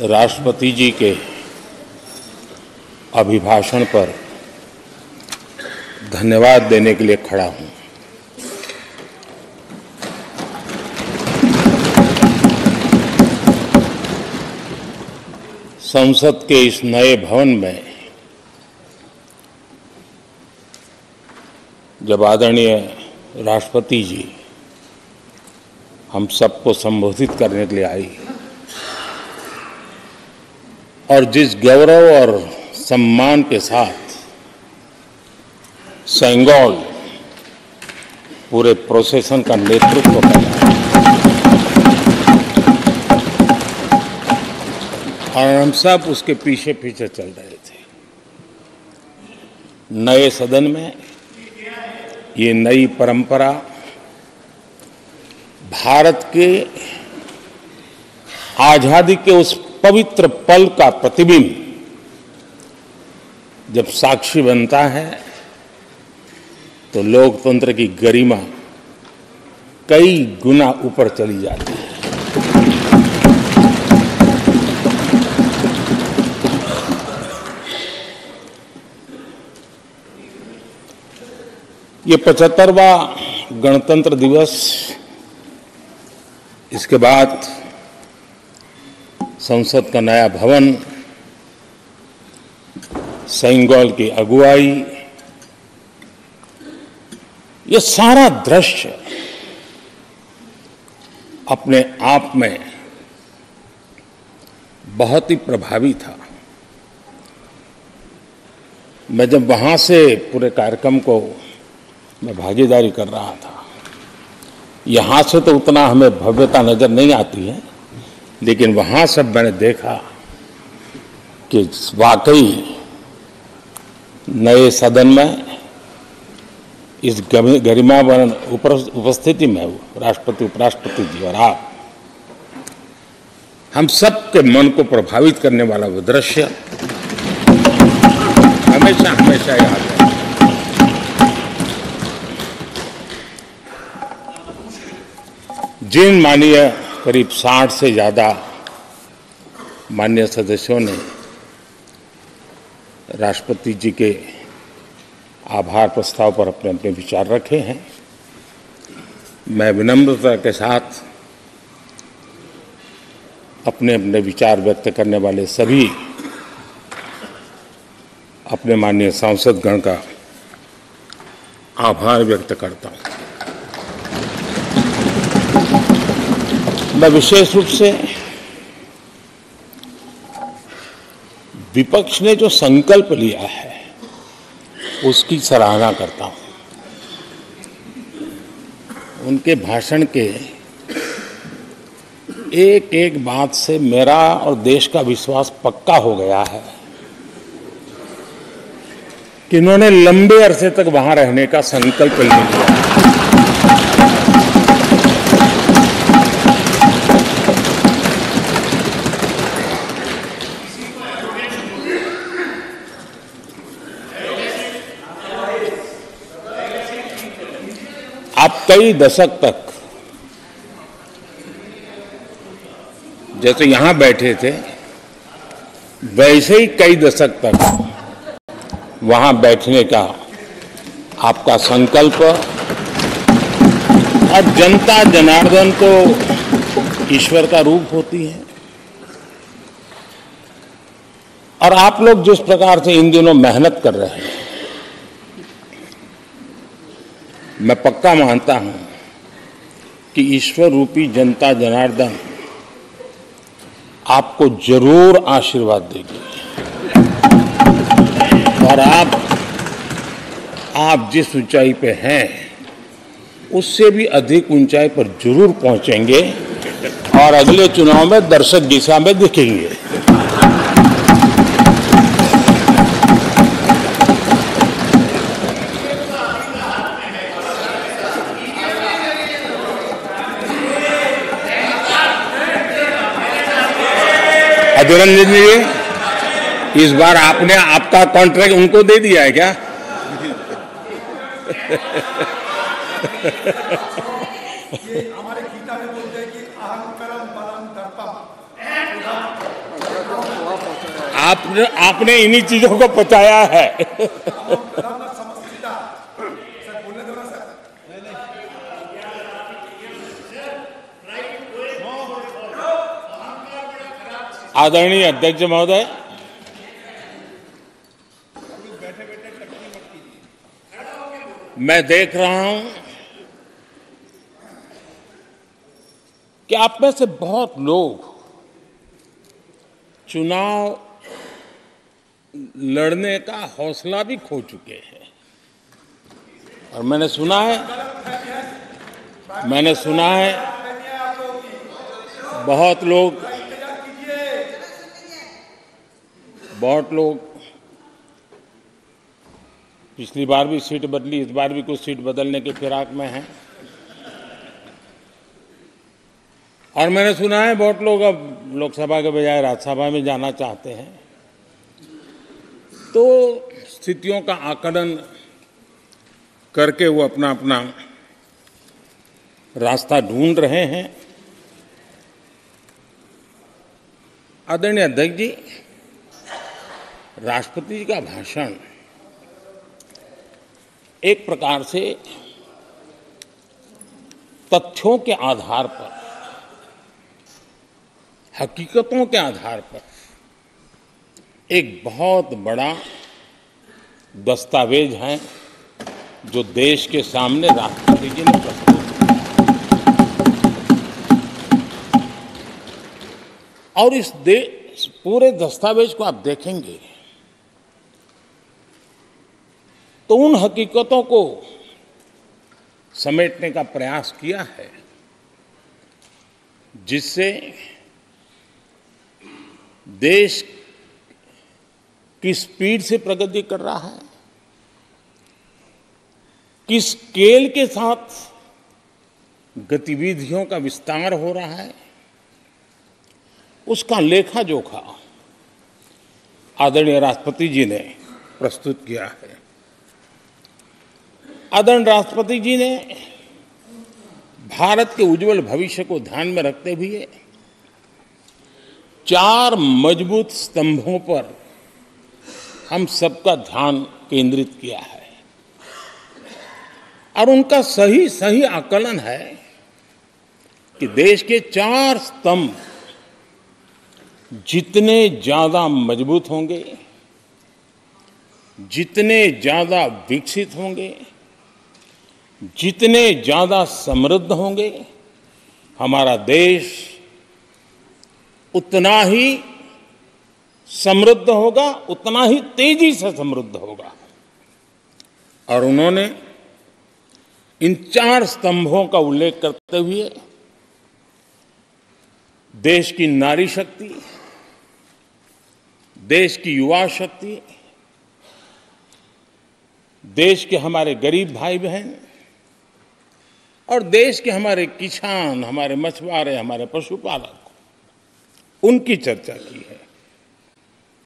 राष्ट्रपति जी के अभिभाषण पर धन्यवाद देने के लिए खड़ा हूं। संसद के इस नए भवन में जब आदरणीय राष्ट्रपति जी हम सबको संबोधित करने के लिए आई और जिस गौरव और सम्मान के साथ सेंगोल पूरे प्रोसेसन का नेतृत्व कर रहा है और हम सब उसके पीछे पीछे चल रहे थे। नए सदन में ये नई परंपरा भारत के आजादी के उस पवित्र पल का प्रतिबिंब जब साक्षी बनता है तो लोकतंत्र की गरिमा कई गुना ऊपर चली जाती है। ये 75वां गणतंत्र दिवस, इसके बाद संसद का नया भवन, सेंगोल की अगुवाई, ये सारा दृश्य अपने आप में बहुत ही प्रभावी था। मैं जब वहां से पूरे कार्यक्रम को मैं भागीदारी कर रहा था, यहां से तो उतना हमें भव्यता नजर नहीं आती है, लेकिन वहां से मैंने देखा कि वाकई नए सदन में इस गरिमावान उपस्थिति में राष्ट्रपति, उपराष्ट्रपति जी और आप, हम सबके मन को प्रभावित करने वाला वो दृश्य हमेशा हमेशा याद है। जिन माननीय करीब 60 से ज्यादा माननीय सदस्यों ने राष्ट्रपति जी के आभार प्रस्ताव पर अपने अपने विचार रखे हैं, मैं विनम्रता के साथ अपने अपने विचार व्यक्त करने वाले सभी अपने माननीय सांसदगण का आभार व्यक्त करता हूं। मैं विशेष रूप से विपक्ष ने जो संकल्प लिया है उसकी सराहना करता हूं। उनके भाषण के एक एक बात से मेरा और देश का विश्वास पक्का हो गया है कि इन्होंने लंबे अरसे तक वहां रहने का संकल्प लिया। आप कई दशक तक जैसे यहां बैठे थे वैसे ही कई दशक तक वहां बैठने का आपका संकल्प, और जनता जनार्दन तो ईश्वर का रूप होती है, और आप लोग जिस प्रकार से इन दिनों मेहनत कर रहे हैं, मैं पक्का मानता हूं कि ईश्वर रूपी जनता जनार्दन आपको जरूर आशीर्वाद देगी और आप जिस ऊंचाई पे हैं उससे भी अधिक ऊंचाई पर जरूर पहुंचेंगे और अगले चुनाव में दर्शक दिशा में दिखेंगे। अधुरंजन जी, इस बार आपने आपका कॉन्ट्रैक्ट उनको दे दिया है क्या? हमारे गीता में बोलते हैं कि अहंकारम बलम दर्पम आपने इन्हीं चीजों को पचाया है। आदरणीय अध्यक्ष महोदय, मैं देख रहा हूं कि आप में से बहुत लोग चुनाव लड़ने का हौसला भी खो चुके हैं। और मैंने सुना है बहुत लोग पिछली बार भी सीट बदली, इस बार भी कुछ सीट बदलने के फिराक में हैं। और मैंने सुना है बहुत लोग अब लोकसभा के बजाय राज्यसभा में जाना चाहते हैं। तो स्थितियों का आकलन करके वो अपना अपना रास्ता ढूंढ रहे हैं। आदरणीय अध्यक्ष जी, राष्ट्रपति जी का भाषण एक प्रकार से तथ्यों के आधार पर, हकीकतों के आधार पर एक बहुत बड़ा दस्तावेज है जो देश के सामने राष्ट्रपति जी ने प्रस्तुत किया। और इस पूरे दस्तावेज को आप देखेंगे तो उन हकीकतों को समेटने का प्रयास किया है जिससे देश किस स्पीड से प्रगति कर रहा है, किस स्केल के साथ गतिविधियों का विस्तार हो रहा है, उसका लेखा जोखा आदरणीय राष्ट्रपति जी ने प्रस्तुत किया है। आदरणीय राष्ट्रपति जी ने भारत के उज्जवल भविष्य को ध्यान में रखते हुए 4 मजबूत स्तंभों पर हम सबका ध्यान केंद्रित किया है। और उनका सही आकलन है कि देश के 4 स्तंभ जितने ज्यादा मजबूत होंगे, जितने ज्यादा विकसित होंगे, जितने ज्यादा समृद्ध होंगे, हमारा देश उतना ही समृद्ध होगा, उतना ही तेजी से समृद्ध होगा। और उन्होंने इन 4 स्तंभों का उल्लेख करते हुए देश की नारी शक्ति, देश की युवा शक्ति, देश के हमारे गरीब भाई बहन और देश के हमारे किसान, हमारे मछुआरे, हमारे पशुपालक, उनकी चर्चा की है।